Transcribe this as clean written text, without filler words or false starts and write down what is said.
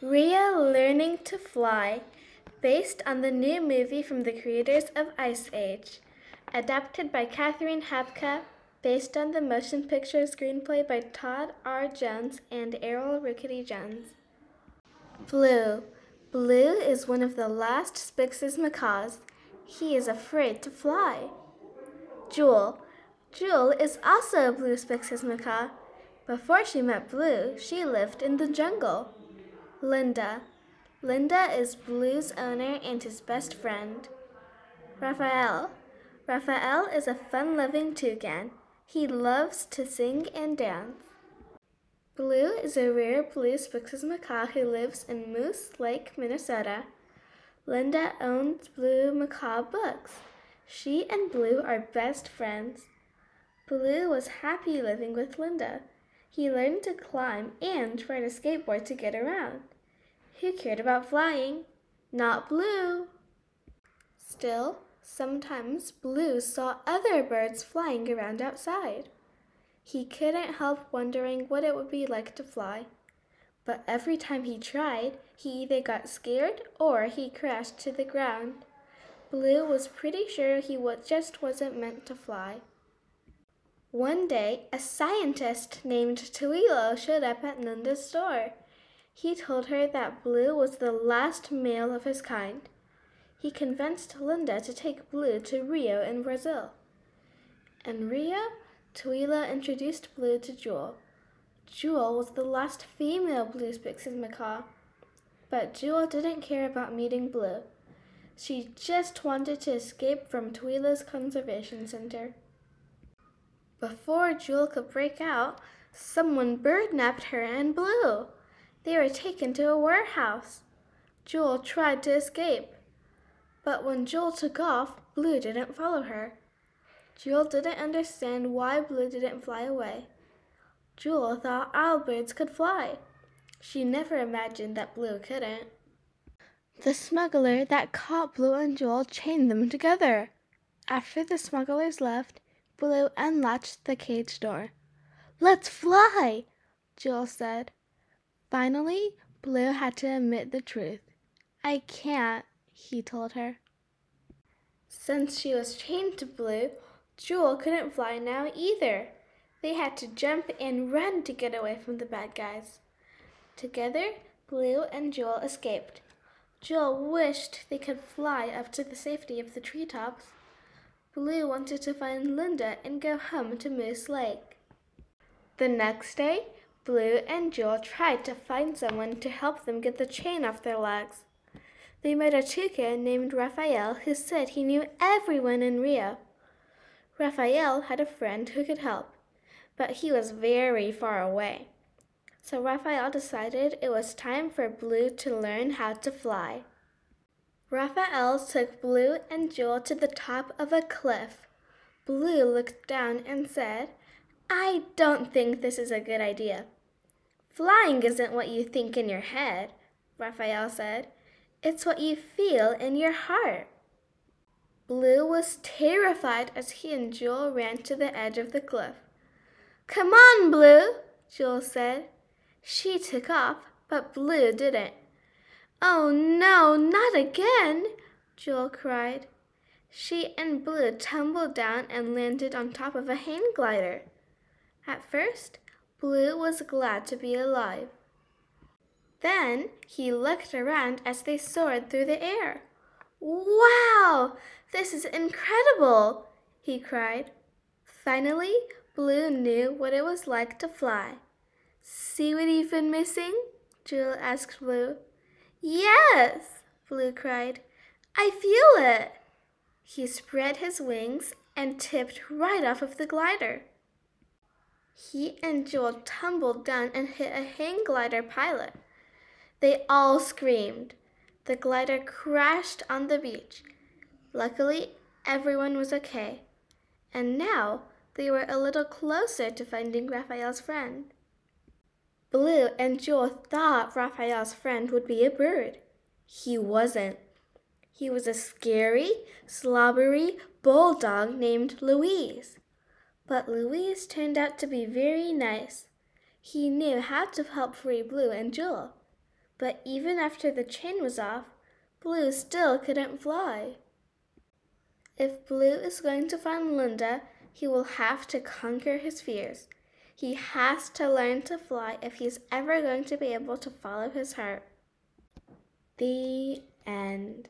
Rhea Learning to Fly, based on the new movie from the creators of Ice Age. Adapted by Katherine Hapka, based on the motion picture screenplay by Todd R. Jones and Errol Rickety Jones. Blue. Blue is one of the last Spix's macaws. He is afraid to fly. Jewel. Jewel is also a blue Spix's macaw. Before she met Blue, she lived in the jungle. Linda. Linda is Blue's owner and his best friend. Raphael. Raphael is a fun-loving toucan. He loves to sing and dance. Blue is a rare blue Spix's macaw who lives in Moose Lake, Minnesota. Linda owns Blue Macaw Books. She and Blue are best friends. Blue was happy living with Linda. He learned to climb and ride a skateboard to get around. Who cared about flying? Not Blue. Still, sometimes Blue saw other birds flying around outside. He couldn't help wondering what it would be like to fly. But every time he tried, he either got scared or he crashed to the ground. Blue was pretty sure he just wasn't meant to fly. One day, a scientist named Tuilo showed up at Linda's store. He told her that Blue was the last male of his kind. He convinced Linda to take Blue to Rio in Brazil. In Rio, Tuilo introduced Blue to Jewel. Jewel was the last female blue Spix's macaw. But Jewel didn't care about meeting Blue. She just wanted to escape from Tuilo's conservation center. Before Jewel could break out, someone bird-napped her and Blue. They were taken to a warehouse. Jewel tried to escape. But when Jewel took off, Blue didn't follow her. Jewel didn't understand why Blue didn't fly away. Jewel thought all birds could fly. She never imagined that Blue couldn't. The smuggler that caught Blue and Jewel chained them together. After the smugglers left, Blue unlatched the cage door. "Let's fly," Jewel said. Finally, Blue had to admit the truth. "I can't," he told her. Since she was chained to Blue, Jewel couldn't fly now either. They had to jump and run to get away from the bad guys. Together, Blue and Jewel escaped. Jewel wished they could fly up to the safety of the treetops. Blue wanted to find Linda and go home to Moose Lake. The next day, Blue and Jewel tried to find someone to help them get the chain off their legs. They met a toucan named Raphael who said he knew everyone in Rio. Raphael had a friend who could help, but he was very far away. So Raphael decided it was time for Blue to learn how to fly. Raphael took Blue and Jewel to the top of a cliff. Blue looked down and said, "I don't think this is a good idea." "Flying isn't what you think in your head," Raphael said. "It's what you feel in your heart." Blue was terrified as he and Jewel ran to the edge of the cliff. "Come on, Blue," Jewel said. She took off, but Blue didn't. "Oh no, not again," Jewel cried. She and Blue tumbled down and landed on top of a hang glider. At first, Blue was glad to be alive. Then he looked around as they soared through the air. "Wow, this is incredible," he cried. Finally, Blue knew what it was like to fly. "See what you've been missing?" Jewel asked Blue. "Yes," Blue cried. "I feel it." He spread his wings and tipped right off of the glider. He and Jewel tumbled down and hit a hang glider pilot. They all screamed. The glider crashed on the beach. Luckily, everyone was okay. And now they were a little closer to finding Raphael's friend. Blue and Jewel thought Raphael's friend would be a bird. He wasn't. He was a scary, slobbery bulldog named Louise. But Louise turned out to be very nice. He knew how to help free Blue and Jewel. But even after the chain was off, Blue still couldn't fly. If Blue is going to find Linda, he will have to conquer his fears. He has to learn to fly if he's ever going to be able to follow his heart. The end.